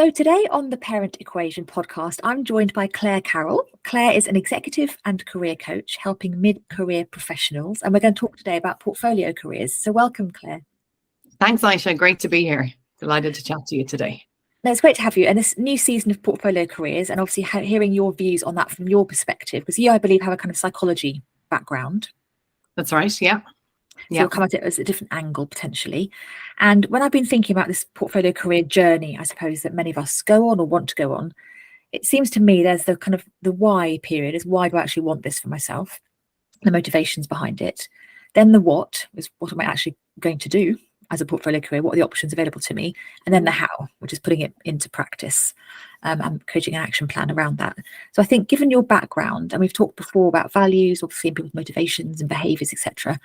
So today on the Parent Equation podcast, I'm joined by Carroll. Claire is an executive and career coach helping mid-career professionals, and we're going to talk today about portfolio careers. So welcome, Claire. Thanks, Aisha. Great to be here. Delighted to chat to you today. No, it's great to have you. And this new season of portfolio careers, and obviously hearing your views on that from your perspective, because you, I believe, have a kind of psychology background. That's right, yeah. So you'll come at it as a different angle potentially. And when I've been thinking about this portfolio career journey, I suppose that many of us go on or want to go on, it seems to me there's the kind of the why period is why do I actually want this for myself? The motivations behind it. Then the what is what am I actually going to do as a portfolio career? What are the options available to me? And then the how, which is putting it into practice and creating an action plan around that. So I think given your background, and we've talked before about values, obviously in people's motivations and behaviours, etc.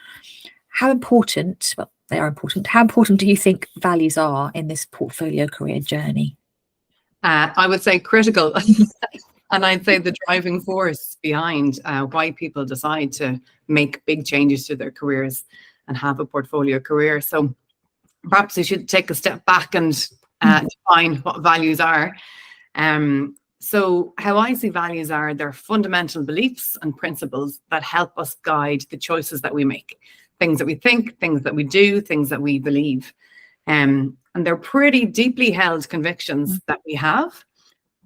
How important, well, they are important. How important do you think values are in this portfolio career journey? I would say critical. And I'd say the driving force behind why people decide to make big changes to their careers and have a portfolio career. So perhaps we should take a step back and define what values are. So how I see values are they're fundamental beliefs and principles that help us guide the choices that we make. Things that we think, things that we do, things that we believe. And they're pretty deeply held convictions that we have.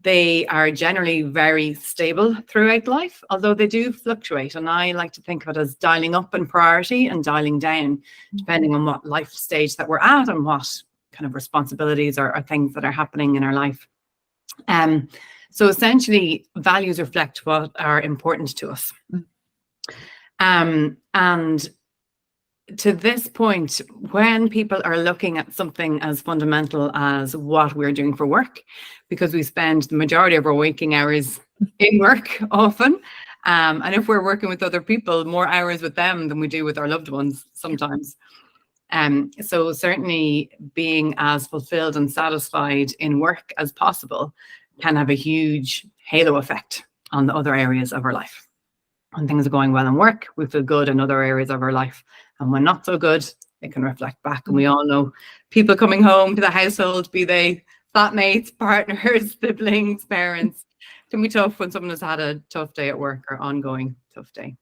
They are generally very stable throughout life, although they do fluctuate. And I like to think of it as dialing up in priority and dialing down, depending on what life stage that we're at and what kind of responsibilities or things that are happening in our life. So essentially, values reflect what are important to us. And to this point, when people are looking at something as fundamental as what we're doing for work, because we spend the majority of our waking hours in work often, and if we're working with other people, more hours with them than we do with our loved ones sometimes. So certainly being as fulfilled and satisfied in work as possible can have a huge halo effect on the other areas of our life. When things are going well in work, we feel good in other areas of our life. And when not so good, it can reflect back. And we all know people coming home to the household, be they flatmates, partners, siblings, parents, can be tough when someone has had a tough day at work or ongoing tough day.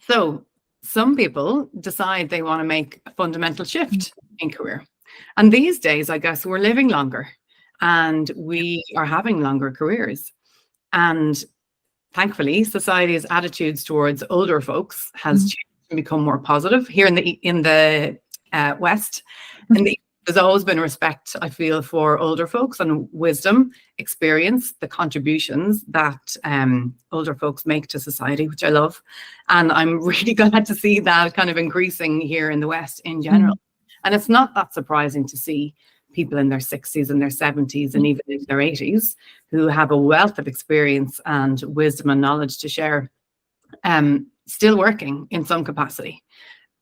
So some people decide they want to make a fundamental shift in career. And these days, I guess we're living longer and we are having longer careers. And thankfully, society's attitudes towards older folks has changed and become more positive. Here in the West, there's always been respect, I feel, for older folks and wisdom, experience, the contributions that older folks make to society, which I love. And I'm really glad to see that kind of increasing here in the West in general. And it's not that surprising to see people in their 60s and their 70s and even in their 80s who have a wealth of experience and wisdom and knowledge to share, still working in some capacity,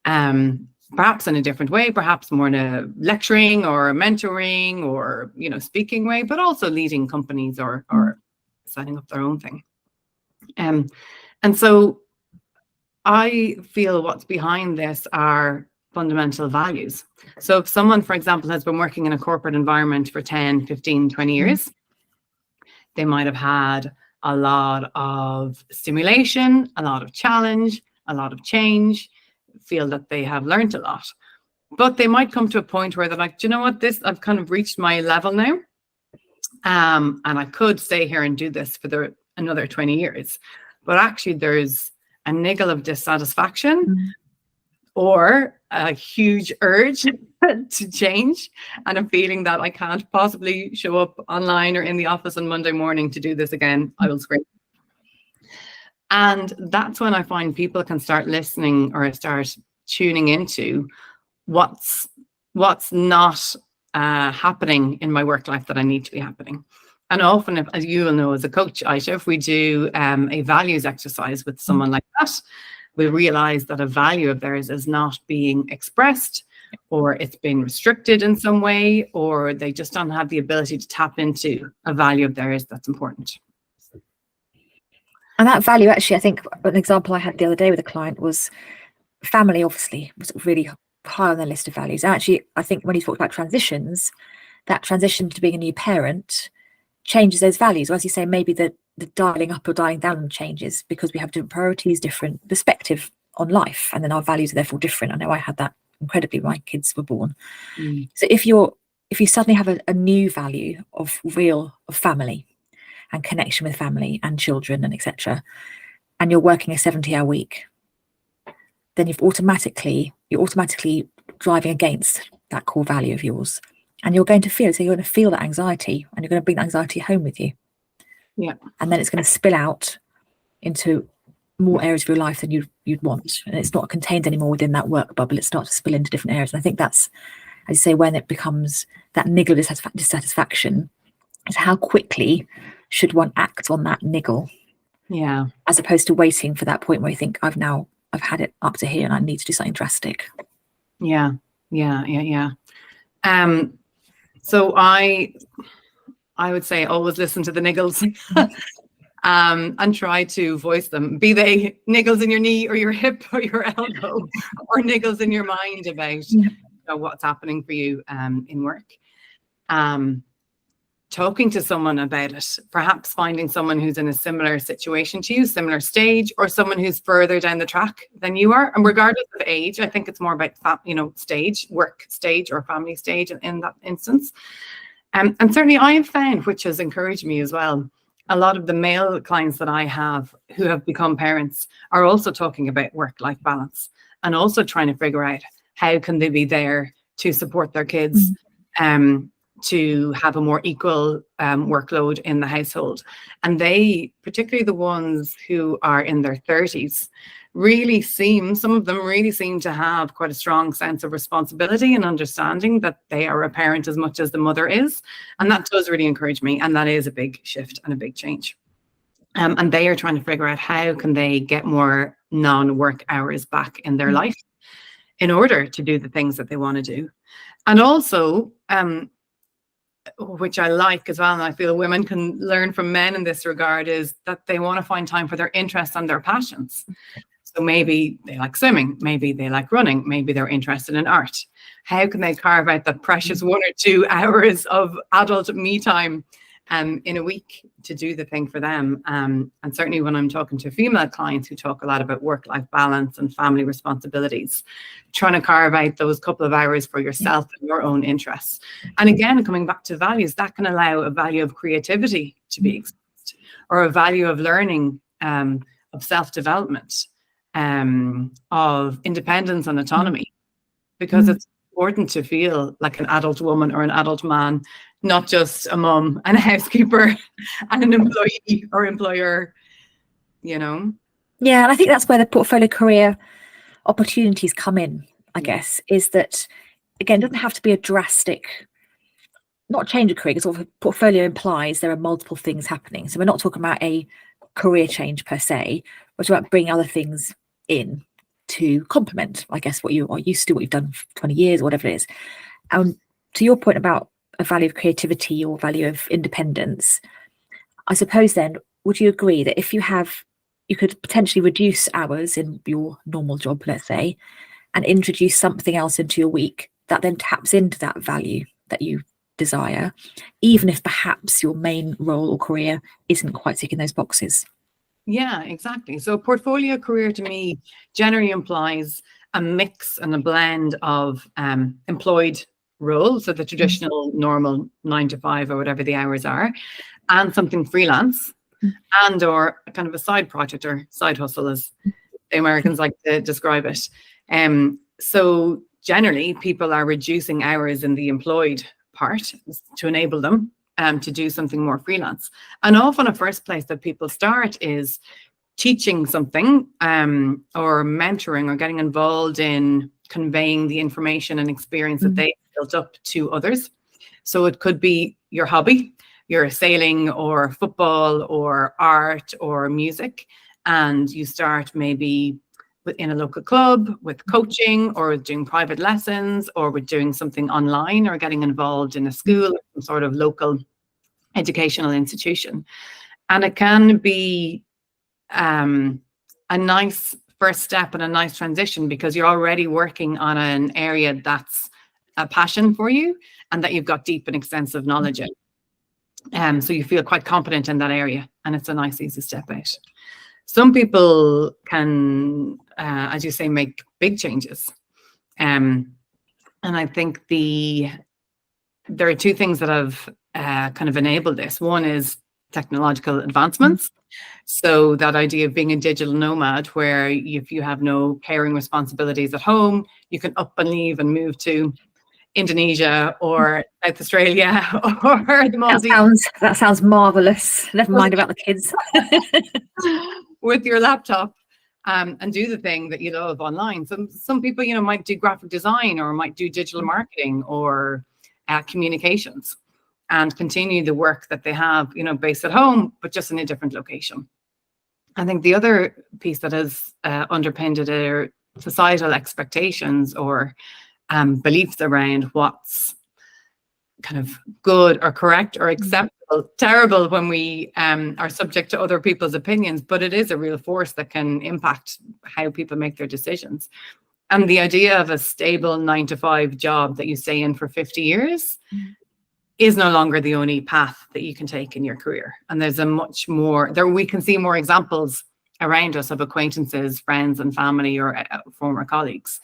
perhaps in a different way, perhaps more in a lecturing or mentoring or speaking way, but also leading companies or setting up their own thing. And so I feel what's behind this are fundamental values. So if someone, for example, has been working in a corporate environment for 10, 15, 20 years, they might have had a lot of stimulation, a lot of challenge, a lot of change, feel that they have learned a lot. But they might come to a point where they're like, do you know what, I've kind of reached my level now. And I could stay here and do this for another 20 years. But actually there's a niggle of dissatisfaction or a huge urge to change and a feeling that I can't possibly show up online or in the office on Monday morning to do this again. I will scream. And that's when I find people can start listening or start tuning into what's not happening in my work life that I need to be happening. And often, as you will know as a coach, Aisha, if we do a values exercise with someone like that, we realize that a value of theirs is not being expressed, or it's been restricted in some way, or they just don't have the ability to tap into a value of theirs that's important. And that value, actually, I think an example I had the other day with a client was family, obviously, was really high on their list of values. And actually, I think when he talked about transitions, that transition to being a new parent changes those values. Or as you say, maybe the dialing up or dialing down changes because we have different priorities, different perspective on life, and then our values are therefore different. I know I had that incredibly when my kids were born. So if you suddenly have a new value of family and connection with family and children and etc., and you're working a 70-hour week, then you're automatically driving against that core value of yours, and you're going to feel that anxiety, and you're going to bring that anxiety home with you. Yeah. And then it's going to spill out into more areas of your life than you'd want, and it's not contained anymore within that work bubble. It starts to spill into different areas. And I think that's, as you say, when it becomes that niggle of dissatisfaction, is how quickly should one act on that niggle, as opposed to waiting for that point where you think, I've had it up to here and I need to do something drastic. So I would say always listen to the niggles. And try to voice them, be they niggles in your knee or your hip or your elbow, or niggles in your mind about what's happening for you in work. Talking to someone about it, perhaps finding someone who's in a similar situation to you, similar stage, or someone who's further down the track than you are. And regardless of age, I think it's more about stage, work stage or family stage in that instance. And certainly I've found, which has encouraged me as well, a lot of the male clients that I have who have become parents are also talking about work-life balance, and also trying to figure out how can they be there to support their kids, to have a more equal workload in the household. And they, particularly the ones who are in their 30s, some of them really seem to have quite a strong sense of responsibility and understanding that they are a parent as much as the mother is. And that does really encourage me. And that is a big shift and a big change. And they are trying to figure out how can they get more non-work hours back in their life in order to do the things that they want to do. And also, which I like as well, and I feel women can learn from men in this regard, is that they want to find time for their interests and their passions. So maybe they like swimming, maybe they like running, maybe they're interested in art. How can they carve out that precious 1 or 2 hours of adult me time in a week to do the thing for them? And certainly when I'm talking to female clients who talk a lot about work-life balance and family responsibilities, trying to carve out those couple of hours for yourself and your own interests. And again, coming back to values, that can allow a value of creativity to be expressed, or a value of learning, of self-development, of independence and autonomy, because it's important to feel like an adult woman or an adult man, not just a mum and a housekeeper and an employee or employer, Yeah, and I think that's where the portfolio career opportunities come in, I guess, is that, again, it doesn't have to be a drastic, not change of career, because sort of portfolio implies there are multiple things happening. So we're not talking about a career change per se, we're talking about bringing other things in to complement, I guess, what you are used to, what you've done for 20 years or whatever it is. And to your point about a value of creativity or value of independence, I suppose then, would you agree that if you could potentially reduce hours in your normal job, let's say, and introduce something else into your week that then taps into that value that you desire, even if perhaps your main role or career isn't quite ticking those boxes? Yeah, exactly. So portfolio career to me generally implies a mix and a blend of employed roles, so the traditional normal 9 to 5 or whatever the hours are, and something freelance, and or kind of a side project or side hustle, as the Americans like to describe it. So generally people are reducing hours in the employed part to enable them to do something more freelance. And often a first place that people start is teaching something or mentoring or getting involved in conveying the information and experience that they built up to others. So it could be your hobby, your sailing or football or art or music, and you start maybe in a local club with coaching or doing private lessons or with doing something online or getting involved in a school, some sort of local educational institution. And it can be a nice first step and a nice transition because you're already working on an area that's a passion for you and that you've got deep and extensive knowledge in. So you feel quite competent in that area, and it's a nice, easy step out. Some people can, as you say, make big changes. And I think there are two things that have kind of enabled this. One is technological advancements. So that idea of being a digital nomad, where if you have no caring responsibilities at home, you can up and leave and move to Indonesia or South Australia or the Maldives. That sounds marvelous. Never mind about the kids. With your laptop, and do the thing that you love online. Some people, might do graphic design or might do digital marketing or communications, and continue the work that they have, based at home, but just in a different location. I think the other piece that has underpinned it are societal expectations or beliefs around what's kind of good or correct or acceptable. Terrible when we are subject to other people's opinions, but it is a real force that can impact how people make their decisions. And the idea of a stable 9-to-5 job that you stay in for 50 years is no longer the only path that you can take in your career. And there's a much more, we can see more examples around us of acquaintances, friends and family or former colleagues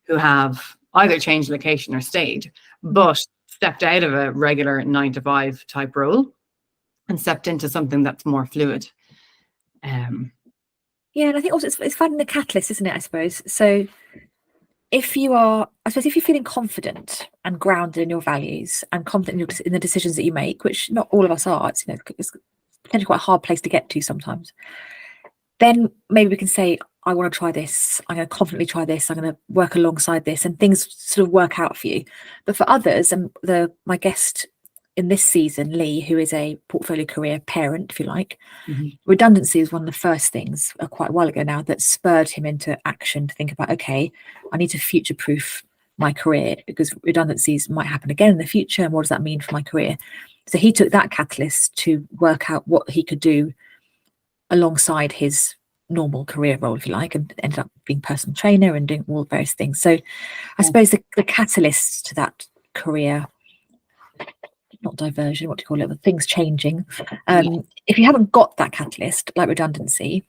who have either changed location or stayed, but stepped out of a regular 9-to-5 type role and stepped into something that's more fluid. Yeah, and I think also it's finding the catalyst, isn't it, I suppose? So if you're feeling confident and grounded in your values and confident in the decisions that you make, which not all of us are, it's potentially quite a hard place to get to sometimes, then maybe we can say, I want to try this. I'm going to confidently try this. I'm going to work alongside this, and things sort of work out for you. But for others, and my guest in this season, Lee, who is a portfolio career parent, if you like, redundancy is one of the first things quite a while ago now that spurred him into action to think about, okay, I need to future-proof my career because redundancies might happen again in the future. And what does that mean for my career? So he took that catalyst to work out what he could do alongside his normal career role, if you like, and ended up being personal trainer and doing all various things. So I suppose the catalyst to that career, not diversion, what do you call it, the things changing. If you haven't got that catalyst, like redundancy,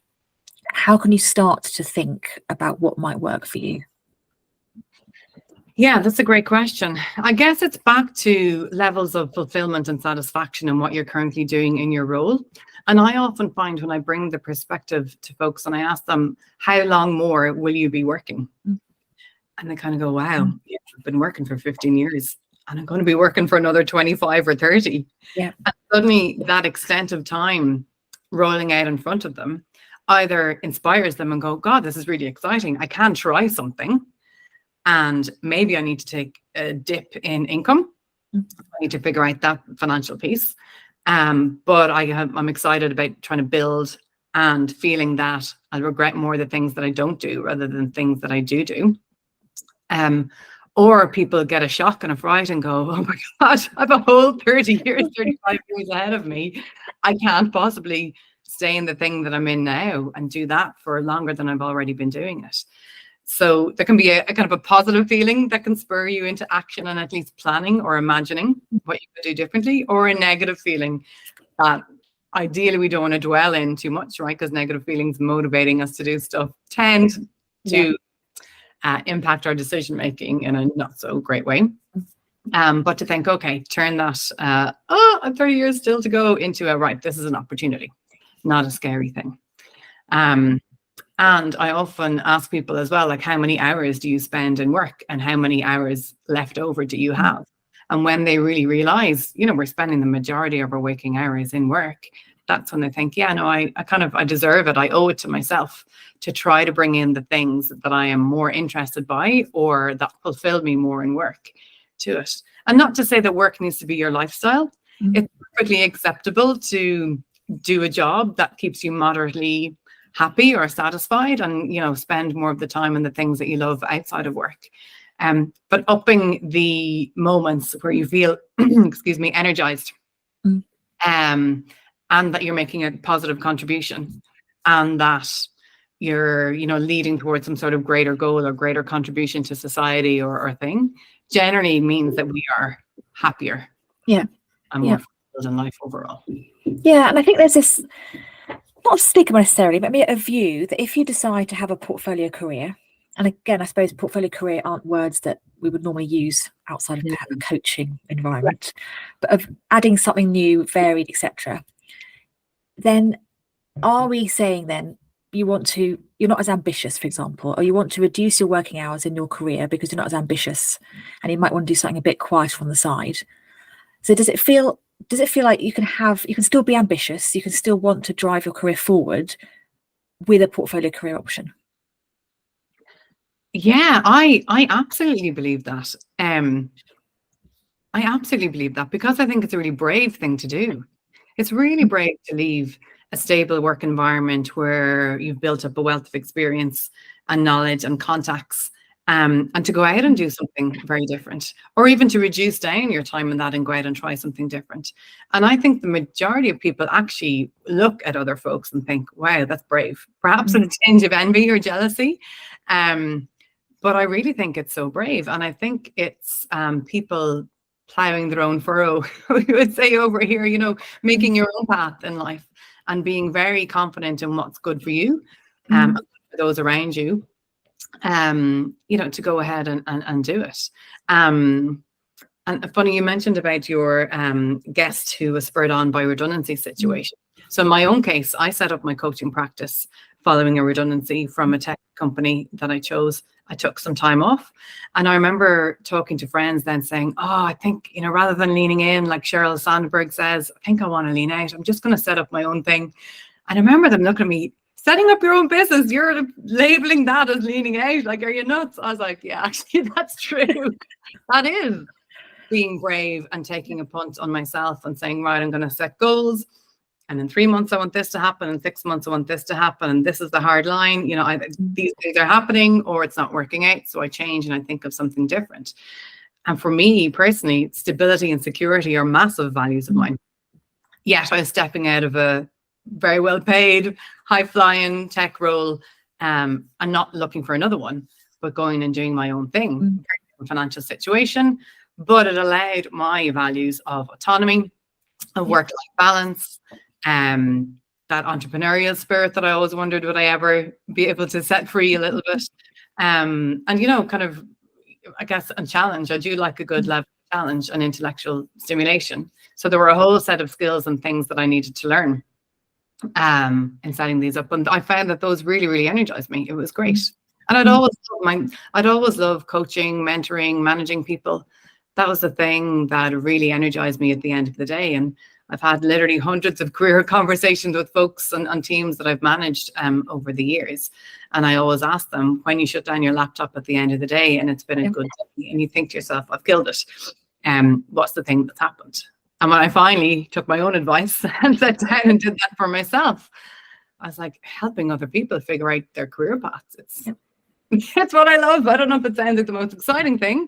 how can you start to think about what might work for you? Yeah, that's a great question. I guess it's back to levels of fulfillment and satisfaction in what you're currently doing in your role. And I often find when I bring the perspective to folks and I ask them, how long more will you be working? And they kind of go, wow, I've been working for 15 years and I'm going to be working for another 25 or 30. Yeah. And suddenly that extent of time rolling out in front of them either inspires them and go, God, this is really exciting. I can try something. And maybe I need to take a dip in income. I need to figure out that financial piece. But I'm excited about trying to build and feeling that I'll regret more the things that I don't do rather than things that I do. Or people get a shock and a fright and go, oh my God, I have a whole 30 years, 35 years ahead of me. I can't possibly stay in the thing that I'm in now and do that for longer than I've already been doing it. So there can be a kind of a positive feeling that can spur you into action and at least planning or imagining what you could do differently, or a negative feeling that ideally we don't want to dwell in too much, right? Because negative feelings motivating us to do stuff tend to impact our decision making in a not so great way. But to think, okay, turn that, I'm 30 years still to go into a, right, this is an opportunity, not a scary thing. And I often ask people as well, like, how many hours do you spend in work and how many hours left over do you have? And when they really realize, we're spending the majority of our waking hours in work, that's when they think, yeah, no, I deserve it. I owe it to myself to try to bring in the things that I am more interested by or that fulfill me more in work to it. And not to say that work needs to be your lifestyle. It's perfectly acceptable to do a job that keeps you moderately happy or satisfied and, spend more of the time in the things that you love outside of work. But upping the moments where you feel, energized, and that you're making a positive contribution, and that you're, leading towards some sort of greater goal or greater contribution to society or thing, generally means that we are happier. Yeah. And more fulfilled in life overall. Yeah. And I think there's this, not a stigma necessarily, but maybe a view that if you decide to have a portfolio career, and again, I suppose portfolio career aren't words that we would normally use outside of a coaching environment, but of adding something new, varied, etc. Then are we saying then you're not as ambitious, for example, or you want to reduce your working hours in your career because you're not as ambitious and you might want to do something a bit quieter on the side? So does it feel like you can still be ambitious, you can still want to drive your career forward with a portfolio career option? Yeah, I absolutely believe that. I absolutely believe that, because I think it's a really brave thing to do. It's really brave to leave a stable work environment where you've built up a wealth of experience and knowledge and contacts, and to go out and do something very different, or even to reduce down your time in that and go out and try something different. And I think the majority of people actually look at other folks and think, wow, that's brave, perhaps with a tinge of envy or jealousy. But I really think it's so brave. And I think it's people plowing their own furrow, we would say over here, making your own path in life and being very confident in what's good for you and for those around you, to go ahead and do it. And funny, you mentioned about your guest who was spurred on by a redundancy situation. So in my own case, I set up my coaching practice following a redundancy from a tech company that I chose. I took some time off, and I remember talking to friends then saying, oh, I think, rather than leaning in, like Sheryl Sandberg says, I think I want to lean out. I'm just going to set up my own thing. And I remember them looking at me, setting up your own business, you're labeling that as leaning out. Like, are you nuts? I was like, yeah, actually, that's true. That is being brave and taking a punt on myself and saying, right, I'm going to set goals. And in 3 months, I want this to happen. In 6 months, I want this to happen. And this is the hard line. These things are happening or it's not working out. So I change and I think of something different. And for me personally, stability and security are massive values of mine. Yet I was stepping out of a very well paid, high flying tech role and not looking for another one, but going and doing my own thing. Financial situation, but it allowed my values of autonomy, of work-life balance, that entrepreneurial spirit that I always wondered, would I ever be able to set free a little bit? And, kind of, I guess, a challenge. I do like a good level of challenge and intellectual stimulation. So there were a whole set of skills and things that I needed to learn in setting these up. And I found that those really, really energized me. It was great. And I'd always love coaching, mentoring, managing people. That was the thing that really energized me at the end of the day. And I've had literally hundreds of career conversations with folks and teams that I've managed over the years. And I always ask them, when you shut down your laptop at the end of the day and it's been a good day and you think to yourself, I've killed it, what's the thing that's happened? And when I finally took my own advice and sat down and did that for myself, I was like, helping other people figure out their career paths. It's what I love. I don't know if it sounds like the most exciting thing,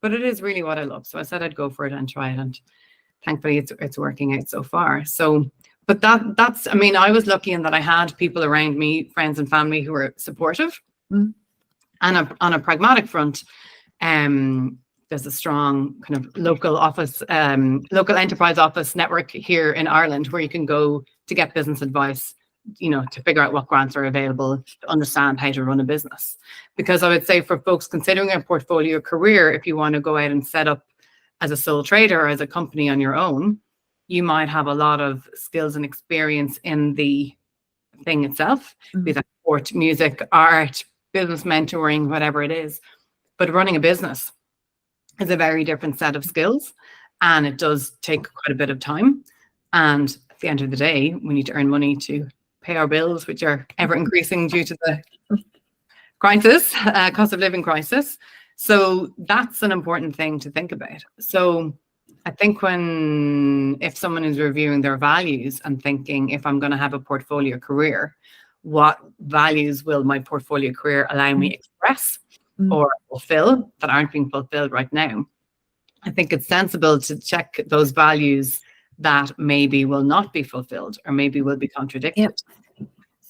but it is really what I love. So I said I'd go for it and try it. And thankfully it's working out so far. So, but that's, I was lucky in that I had people around me, friends and family, who were supportive. And on a pragmatic front, there's a strong kind of local enterprise office network here in Ireland where you can go to get business advice, to figure out what grants are available, to understand how to run a business. Because I would say for folks considering a portfolio career, if you want to go out and set up as a sole trader or as a company on your own, you might have a lot of skills and experience in the thing itself, be that sport, music, art, business mentoring, whatever it is. But running a business is a very different set of skills, and it does take quite a bit of time. And at the end of the day, we need to earn money to pay our bills, which are ever increasing due to the crisis, cost of living crisis. So that's an important thing to think about. So I think if someone is reviewing their values and thinking, if I'm going to have a portfolio career, what values will my portfolio career allow me to express or fulfill that aren't being fulfilled right now? I think it's sensible to check those values that maybe will not be fulfilled or maybe will be contradicted.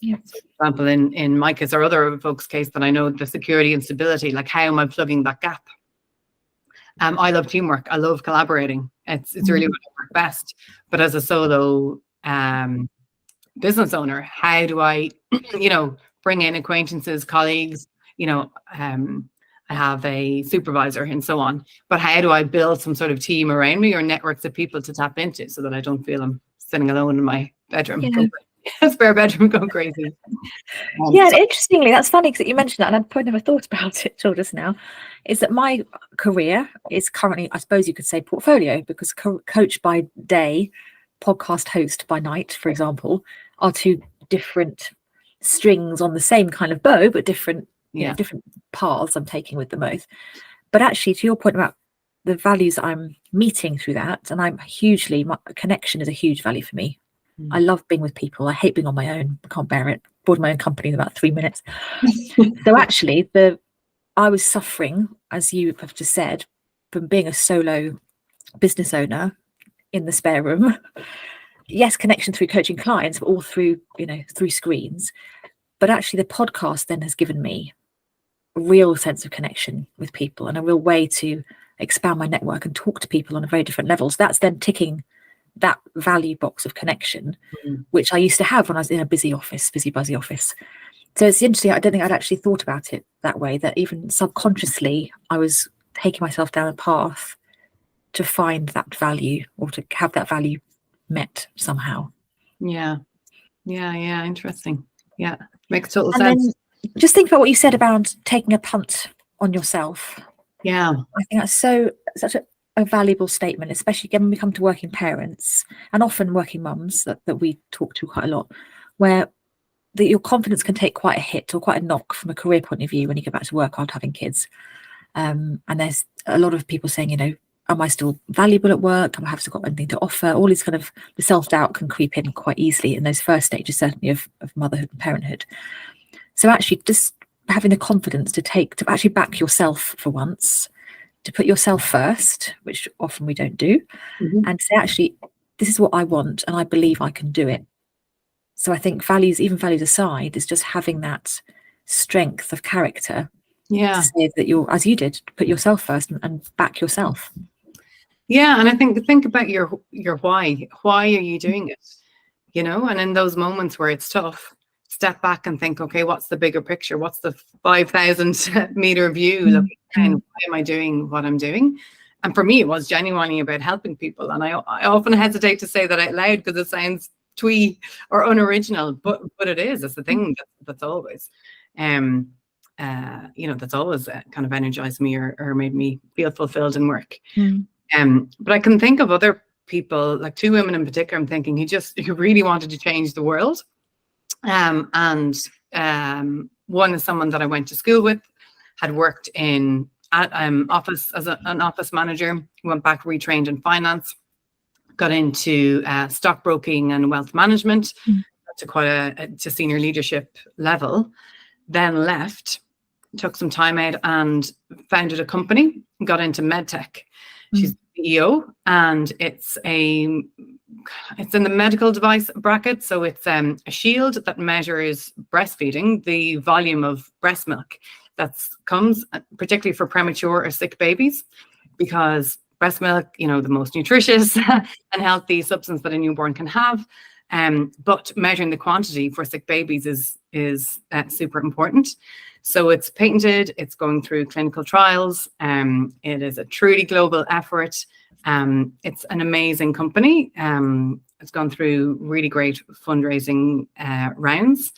Yeah. So, for example, in my case or other folks' case that I know, the security and stability, like how am I plugging that gap? I love teamwork. I love collaborating. It's really what I work best. But as a solo business owner, how do I, bring in acquaintances, colleagues, I have a supervisor and so on. But how do I build some sort of team around me or networks of people to tap into so that I don't feel I'm sitting alone in my bedroom, spare bedroom, go crazy. Yeah, interestingly, that's funny because you mentioned that, and I'd probably never thought about it till just now, is that my career is currently, I suppose you could say, portfolio, because coach by day, podcast host by night, for example, are two different strings on the same kind of bow, but different, different paths I'm taking with them both. But actually, to your point about the values I'm meeting through that, and my connection is a huge value for me. I love being with people. I hate being on my own. I can't bear it. Bored my own company in about 3 minutes. So actually, I was suffering, as you have just said, from being a solo business owner in the spare room. Yes, connection through coaching clients, but all through, through screens. But actually, the podcast then has given me a real sense of connection with people and a real way to expand my network and talk to people on a very different level. So that's then ticking that value box of connection, which I used to have when I was in a busy buzzy office. So it's interesting. I don't think I'd actually thought about it that way, that even subconsciously I was taking myself down a path to find that value or to have that value met somehow. Yeah. Interesting. Yeah. Makes total and sense. Then just think about what you said about taking a punt on yourself. Yeah. I think that's such a valuable statement, especially when we come to working parents and often working mums that we talk to quite a lot, where your confidence can take quite a hit or quite a knock from a career point of view when you go back to work after having kids. And there's a lot of people saying, am I still valuable at work? Have I still got anything to offer? All these kind of the self-doubt can creep in quite easily in those first stages, certainly of motherhood and parenthood. So actually just having the confidence to actually back yourself for once, to put yourself first, which often we don't do, and say, actually, this is what I want and I believe I can do it. So I think values aside, is just having that strength of character to say that you're, as you did, put yourself first and back yourself. Yeah, and I think about your why. Why are you doing it? And in those moments where it's tough, step back and think, okay, what's the bigger picture? What's the 5,000 meter view? Looking down, why am I doing what I'm doing? And for me, it was genuinely about helping people. And I often hesitate to say that out loud because it sounds twee or unoriginal, but it is. It's the thing that's always, that's always kind of energized me or made me feel fulfilled in work. But I can think of other people, like two women in particular, I'm thinking who really wanted to change the world. And one is someone that I went to school with, had worked in office as an office manager, went back, retrained in finance, got into stockbroking and wealth management to quite to senior leadership level, then left, took some time out and founded a company, got into medtech. She's the CEO, and it's in the medical device bracket. So it's a shield that measures breastfeeding, the volume of breast milk that comes, particularly for premature or sick babies, because breast milk, the most nutritious and healthy substance that a newborn can have. But measuring the quantity for sick babies is super important. So it's patented, it's going through clinical trials. It is a truly global effort. It's an amazing company. It's gone through really great fundraising rounds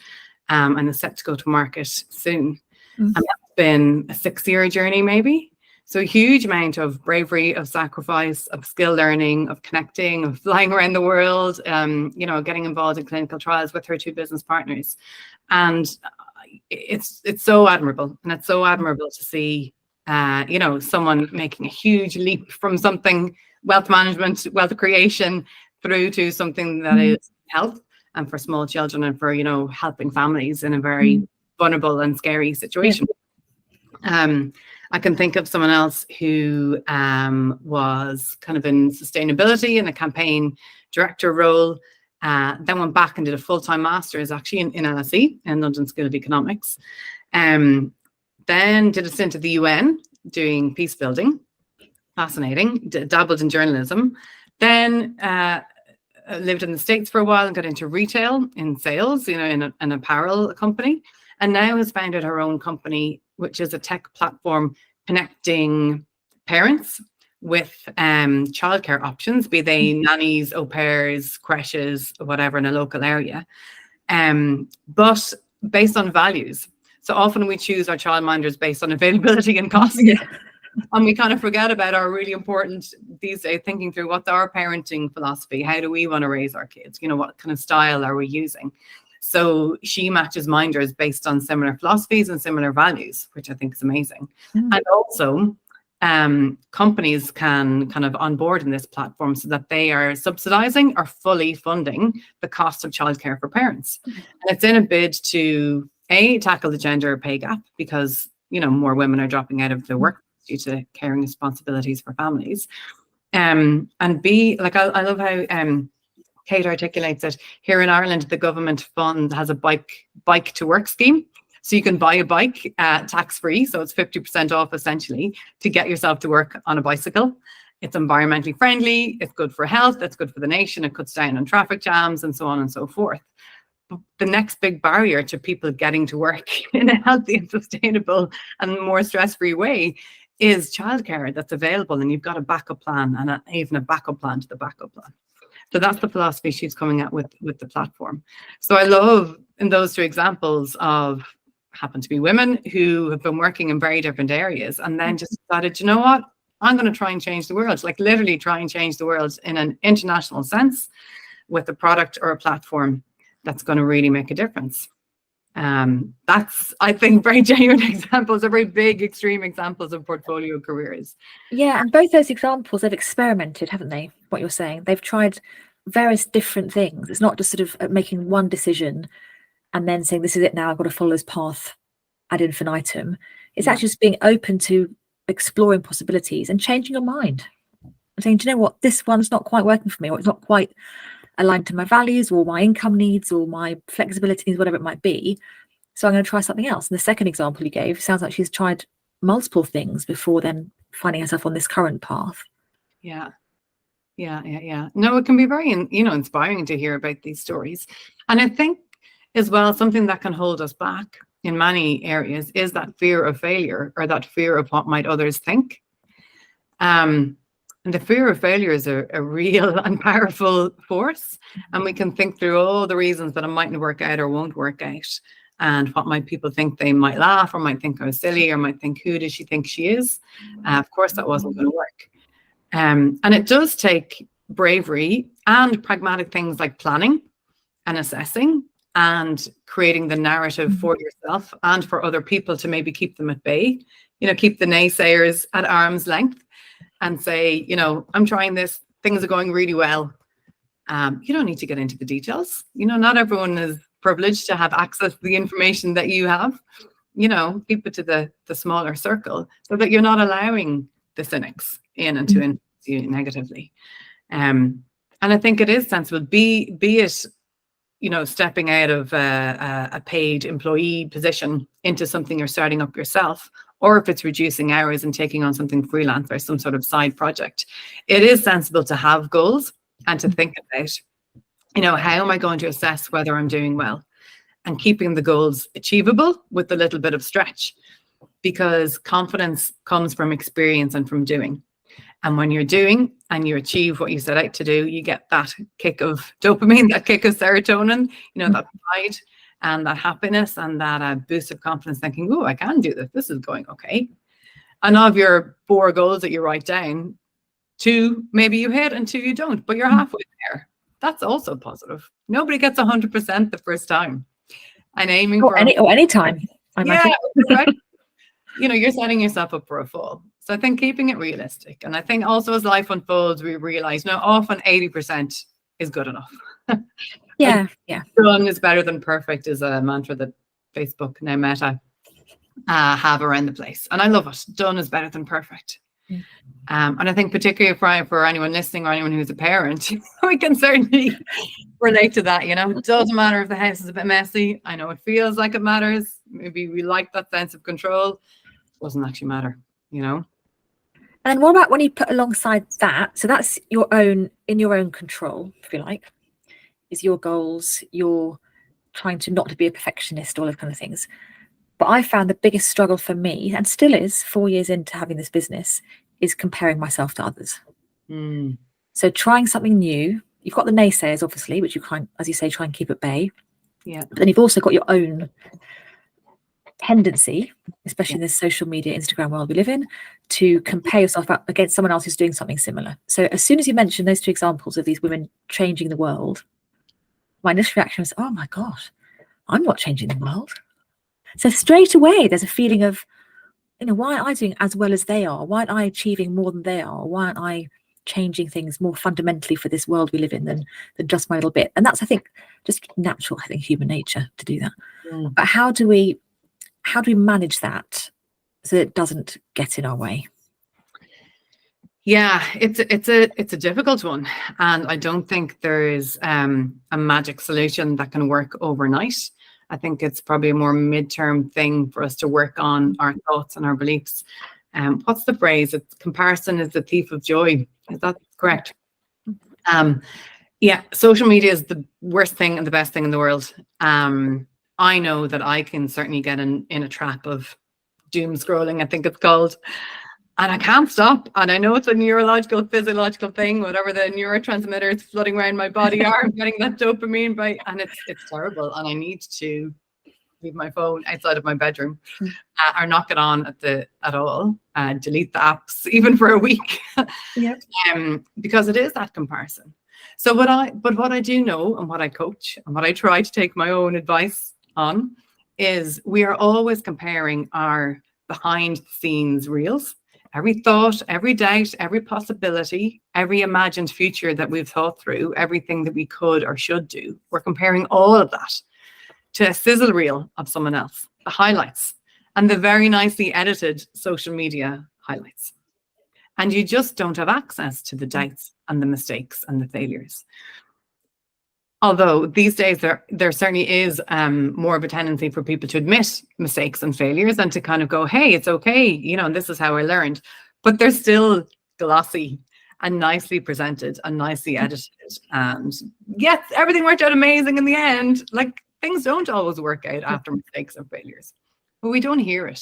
and is set to go to market soon. And that's been a 6-year journey, maybe. So a huge amount of bravery, of sacrifice, of skill learning, of connecting, of flying around the world, getting involved in clinical trials with her 2 business partners. And it's so admirable. And it's so admirable to see, someone making a huge leap from something, wealth management, wealth creation, through to something that is health and for small children and for, helping families in a very vulnerable and scary situation. I can think of someone else who was kind of in sustainability in a campaign director role, Then went back and did a full-time master's actually in LSE, in London School of Economics. Then did a stint at the UN doing peace building. Fascinating. Dabbled in journalism. Then lived in the States for a while and got into retail in sales, in an apparel company. And now has founded her own company, which is a tech platform connecting parents with childcare options, be they nannies, au pairs, creches, whatever, in a local area, but based on values. So often we choose our childminders based on availability and cost. Yeah. And we kind of forget about our really important these days, thinking through what's our parenting philosophy? How do we want to raise our kids? what kind of style are we using? So she matches minders based on similar philosophies and similar values, which I think is amazing. And also, companies can kind of onboard in this platform so that they are subsidizing or fully funding the cost of childcare for parents. And it's in a bid to tackle the gender pay gap, because more women are dropping out of the work due to caring responsibilities for families. And B, like I love how Kate articulates it. Here in Ireland, the government fund has a bike to work scheme. So you can buy a bike tax-free, so it's 50% off essentially, to get yourself to work on a bicycle. It's environmentally friendly, it's good for health, it's good for the nation, it cuts down on traffic jams and so on and so forth. But the next big barrier to people getting to work in a healthy and sustainable and more stress-free way is childcare that's available, and you've got a backup plan, and even a backup plan to the backup plan. So that's the philosophy she's coming at with the platform. So I love in those two examples of happen to be women who have been working in very different areas and then just decided, you know what, I'm going to try and change the world, like literally try and change the world in an international sense with a product or a platform that's going to really make a difference. That's, I think, very genuine examples, are very big, extreme examples of portfolio careers. Yeah, and both those examples, they've experimented, haven't they? What you're saying, they've tried various different things. It's not just sort of making one decision and then saying, this is it now, I've got to follow this path ad infinitum. It's actually just being open to exploring possibilities and changing your mind and saying, do you know what, this one's not quite working for me, or it's not quite aligned to my values or my income needs or my flexibility needs, whatever it might be. So I'm going to try something else. And the second example you gave sounds like she's tried multiple things before then finding herself on this current path. Yeah. No, it can be very, inspiring to hear about these stories. And I think as well, something that can hold us back in many areas is that fear of failure, or that fear of what might others think. And the fear of failure is a real and powerful force. And we can think through all the reasons that it mightn't work out or won't work out. And what might people think? They might laugh, or might think I was silly, or might think, who does she think she is? Of course, that wasn't going to work. And it does take bravery and pragmatic things like planning and assessing and creating the narrative for yourself and for other people to maybe keep them at bay, keep the naysayers at arm's length and say, I'm trying this, things are going really well. You don't need to get into the details. Not everyone is privileged to have access to the information that you have. Keep it to the smaller circle so that you're not allowing the cynics in and to influence you negatively. And I think it is sensible, be it, stepping out of a paid employee position into something you're starting up yourself, or if it's reducing hours and taking on something freelance or some sort of side project. It is sensible to have goals and to think about, how am I going to assess whether I'm doing well, and keeping the goals achievable with a little bit of stretch, because confidence comes from experience and from doing. And when you're doing and you achieve what you set out to do, you get that kick of dopamine, that kick of serotonin, that pride and that happiness and that boost of confidence, thinking, oh, I can do this. This is going okay. And of your 4 goals that you write down, 2 maybe you hit and 2 you don't, but you're halfway there. That's also positive. Nobody gets 100% the first time. And aiming for any time. Yeah, right. You're setting yourself up for a fall. So I think keeping it realistic. And I think also as life unfolds, we realize often 80% is good enough. Yeah. Done is better than perfect is a mantra that Facebook, now Meta, have around the place. And I love it. Done is better than perfect. Mm. And I think particularly for anyone listening or anyone who's a parent, we can certainly relate to that. It doesn't matter if the house is a bit messy. I know it feels like it matters. Maybe we like that sense of control. It doesn't actually matter. And what about when you put alongside that? So that's in your own control, if you like, is your goals, you're trying to not to be a perfectionist, all those kind of things. But I found the biggest struggle for me, and still is 4 years into having this business, is comparing myself to others. So trying something new, you've got the naysayers, obviously, which you can't, as you say, try and keep at bay. Yeah. But then you've also got your own tendency, especially in this social media, Instagram world we live in, to compare yourself up against someone else who's doing something similar. So as soon as you mentioned those two examples of these women changing the world, my initial reaction was, oh my gosh, I'm not changing the world. So straight away, there's a feeling of, why aren't I doing as well as they are? Why aren't I achieving more than they are? Why aren't I changing things more fundamentally for this world we live in than just my little bit? And that's, I think, just natural, human nature to do that. But how do we manage that so it doesn't get in our way? Yeah, it's a difficult one, and I don't think there is a magic solution that can work overnight. I think it's probably a more midterm thing for us to work on our thoughts and our beliefs. What's the phrase? It's comparison is the thief of joy. Is that correct? Yeah, social media is the worst thing and the best thing in the world. I know that I can certainly get in a trap of doom scrolling, I think it's called. And I can't stop. And I know it's a neurological, physiological thing, whatever the neurotransmitters flooding around my body are, I'm getting that dopamine and it's terrible. And I need to leave my phone outside of my bedroom or knock it on at all, delete the apps even for a week. Yep. Because it is that comparison. So what I do know, and what I coach, and what I try to take my own advice on, is we are always comparing our behind the scenes reels. Every thought, every doubt, every possibility, every imagined future that we've thought through, everything that we could or should do, we're comparing all of that to a sizzle reel of someone else, the highlights, and the very nicely edited social media highlights. And you just don't have access to the doubts and the mistakes and the failures. Although these days there certainly is more of a tendency for people to admit mistakes and failures and to kind of go, hey, it's okay, and this is how I learned. But they're still glossy and nicely presented and nicely edited. And yes, everything worked out amazing in the end. Like, things don't always work out after mistakes and failures, but we don't hear it.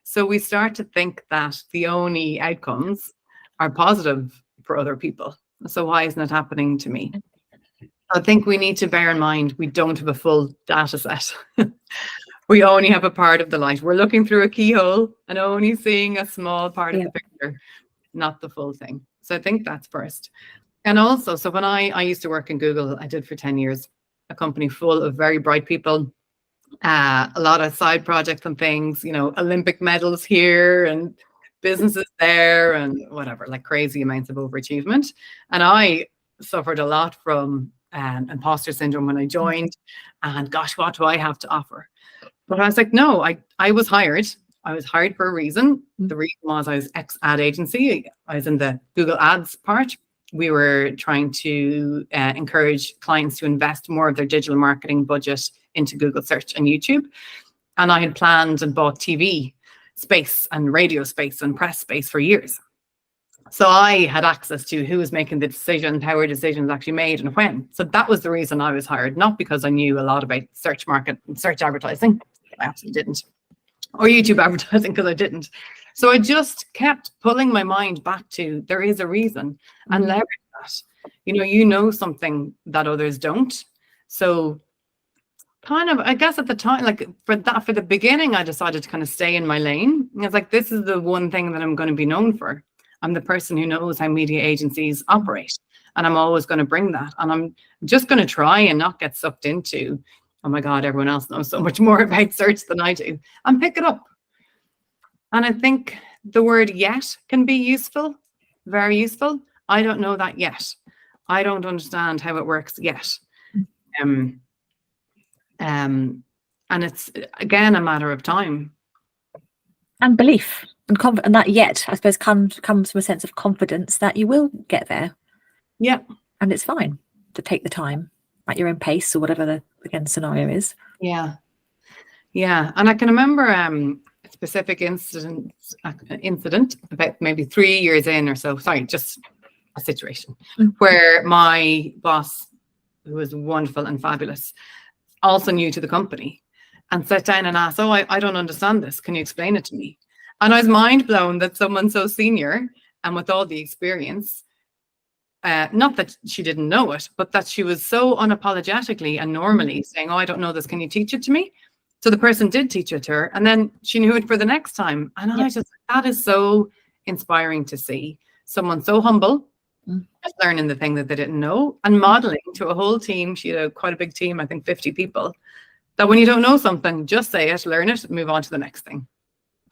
So we start to think that the only outcomes are positive for other people. So why isn't it happening to me? I think we need to bear in mind we don't have a full data set. We only have a part of the light. We're looking through a keyhole and only seeing a small part of the picture, not the full thing. So I think that's first. And also, so when I used to work in Google, I did for 10 years, a company full of very bright people, a lot of side projects and things, Olympic medals here and businesses there and whatever, like crazy amounts of overachievement. And I suffered a lot from imposter syndrome when I joined, and gosh, what do I have to offer? But I was like, no, I was hired. I was hired for a reason. The reason was I was ex-ad agency. I was in the Google Ads part. We were trying to encourage clients to invest more of their digital marketing budget into Google search and YouTube. And I had planned and bought TV space and radio space and press space for years. So I had access to who was making the decisions, how were decisions actually made and when. So that was the reason I was hired, not because I knew a lot about search market and search advertising. I absolutely didn't. Or YouTube advertising, because I didn't. So I just kept pulling my mind back to there is a reason and leverage that. You know something that others don't. So kind of, I guess at the time, like for the beginning, I decided to kind of stay in my lane. I was like, this is the one thing that I'm going to be known for. I'm the person who knows how media agencies operate, and I'm always going to bring that. And I'm just going to try and not get sucked into, oh my God, everyone else knows so much more about search than I do, and pick it up. And I think the word yet can be useful, very useful. I don't know that yet. I don't understand how it works yet. And it's, again, a matter of time. And belief. and that yet, I suppose, comes from a sense of confidence that you will get there. Yeah. And it's fine to take the time at your own pace, or whatever the scenario is. Yeah. Yeah. And I can remember a specific incident about maybe 3 years in or so. Sorry, just a situation where my boss, who was wonderful and fabulous, also new to the company, and sat down and asked, I don't understand this. Can you explain it to me? And I was mind blown that someone so senior and with all the experience, not that she didn't know it, but that she was so unapologetically and normally saying, I don't know this. Can you teach it to me? So the person did teach it to her, and then she knew it for the next time. And I just, that is so inspiring to see someone so humble, just learning the thing that they didn't know and modeling to a whole team. She had quite a big team, I think 50 people, that when you don't know something, just say it, learn it, move on to the next thing.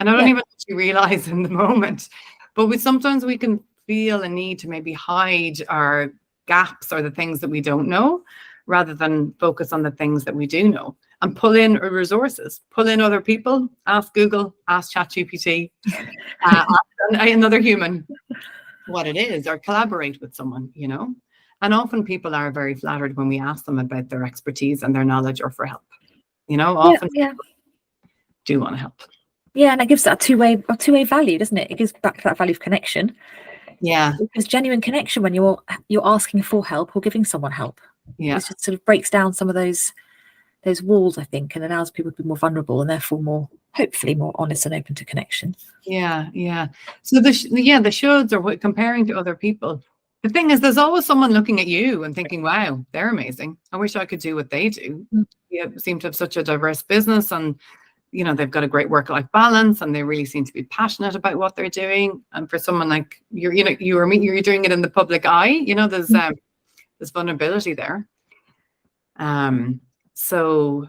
And I don't even actually realize in the moment, but sometimes we can feel a need to maybe hide our gaps or the things that we don't know, rather than focus on the things that we do know and pull in resources, pull in other people, ask Google, ask ChatGPT, ask another human what it is, or collaborate with someone, you know. And often people are very flattered when we ask them about their expertise and their knowledge or for help, you know. Often do want to help. Yeah, and it gives that a two-way value, doesn't it? It gives back to that value of connection. Yeah, there's genuine connection when you're asking for help or giving someone help. Yeah, it just sort of breaks down some of those walls, I think, and allows people to be more vulnerable and therefore hopefully more honest and open to connection. Yeah. So the shoulds are comparing to other people. The thing is, there's always someone looking at you and thinking, wow, they're amazing. I wish I could do what they do. You seem to have such a diverse business, and you know, they've got a great work-life balance, and they really seem to be passionate about what they're doing. And for someone like you're doing it in the public eye, you know, there's vulnerability there. So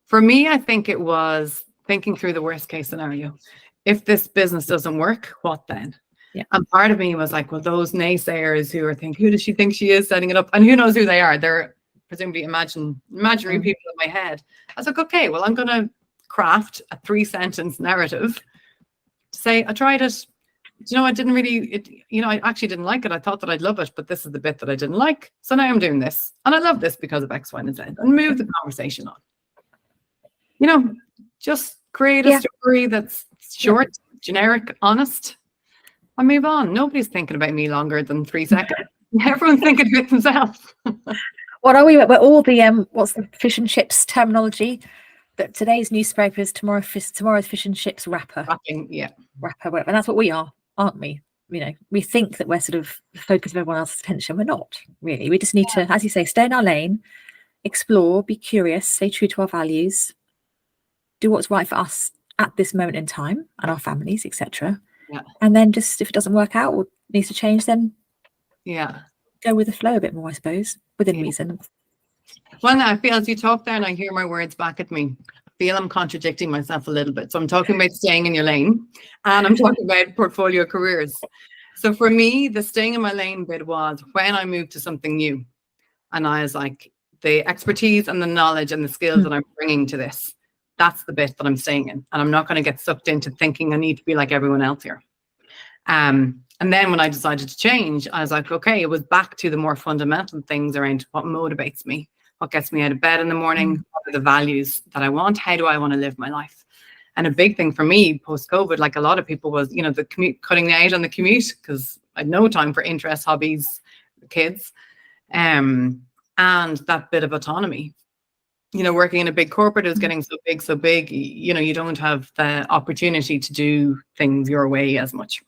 for me, I think it was thinking through the worst case scenario. If this business doesn't work, what then? Yeah. And part of me was like, well, those naysayers who are thinking, who does she think she is setting it up? And who knows who they are? They're presumably imaginary people in my head. I was like, okay, well, I'm going to craft a 3-sentence narrative to say, I tried it. You know, I didn't really, I actually didn't like it. I thought that I'd love it, but this is the bit that I didn't like. So now I'm doing this. And I love this because of X, Y, and Z. And move the conversation on. You know, just create a story that's short, generic, honest, and move on. Nobody's thinking about me longer than 3 seconds. Everyone's thinking about themselves. What are we? We're all the what's the fish and chips terminology? That today's newspaper is tomorrow's fish and chips wrapper. Wrapper, whatever. And that's what we are, aren't we? You know, we think that we're sort of the focus of everyone else's attention. We're not really. We just need to, as you say, stay in our lane, explore, be curious, stay true to our values, do what's right for us at this moment in time and our families, etc. And then just, if it doesn't work out or needs to change, then go with the flow a bit more, I suppose, within reason. Well, I feel as you talk there and I hear my words back at me, I feel I'm contradicting myself a little bit. So I'm talking about staying in your lane, and I'm talking about portfolio careers. So for me, the staying in my lane bit was when I moved to something new, and I was like, the expertise and the knowledge and the skills that I'm bringing to this, that's the bit that I'm staying in. And I'm not going to get sucked into thinking I need to be like everyone else here. And then when I decided to change, I was like, okay, it was back to the more fundamental things around what motivates me, what gets me out of bed in the morning, what are the values that I want, how do I want to live my life? And a big thing for me post-COVID, like a lot of people, was, you know, the commute, cutting out on the commute, because I had no time for interests, hobbies, kids, and that bit of autonomy. You know, working in a big corporate is getting so big, you know, you don't have the opportunity to do things your way as much.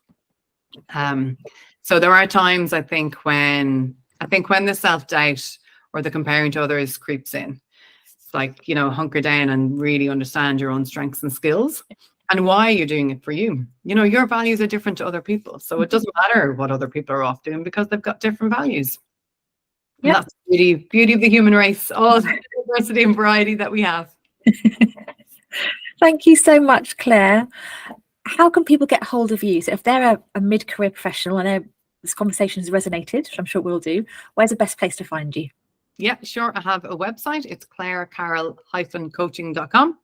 So there are times, I think when the self-doubt or the comparing to others creeps in, it's like, you know, hunker down and really understand your own strengths and skills and why you're doing it for you. You know, your values are different to other people. So it doesn't matter what other people are off doing because they've got different values. And that's the beauty of the human race, all the diversity and variety that we have. Thank you so much, Claire. How can people get hold of you? So if they're a mid-career professional, I know this conversation has resonated, which I'm sure it will do. Where's the best place to find you? Yeah, sure. I have a website. It's clairecarroll-coaching.com.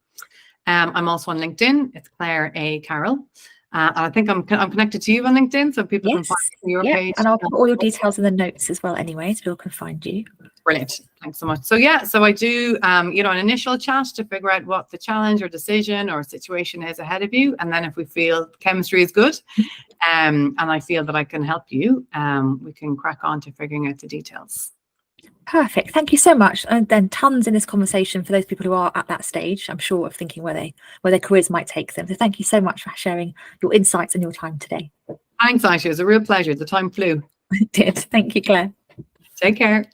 I'm also on LinkedIn. It's Claire A. Carroll. And I think I'm connected to you on LinkedIn, so people can Yes. find your Yeah. page. And I'll put all your details in the notes as well anyway, so people can find you. Brilliant. Thanks so much. So yeah, so I do, an initial chat to figure out what the challenge or decision or situation is ahead of you. And then if we feel chemistry is good, and I feel that I can help you, we can crack on to figuring out the details. Perfect. Thank you so much. And then tons in this conversation for those people who are at that stage, I'm sure, of thinking where their careers might take them. So thank you so much for sharing your insights and your time today. Thanks, Aisha. It was a real pleasure. The time flew. It did. Thank you, Claire. Take care.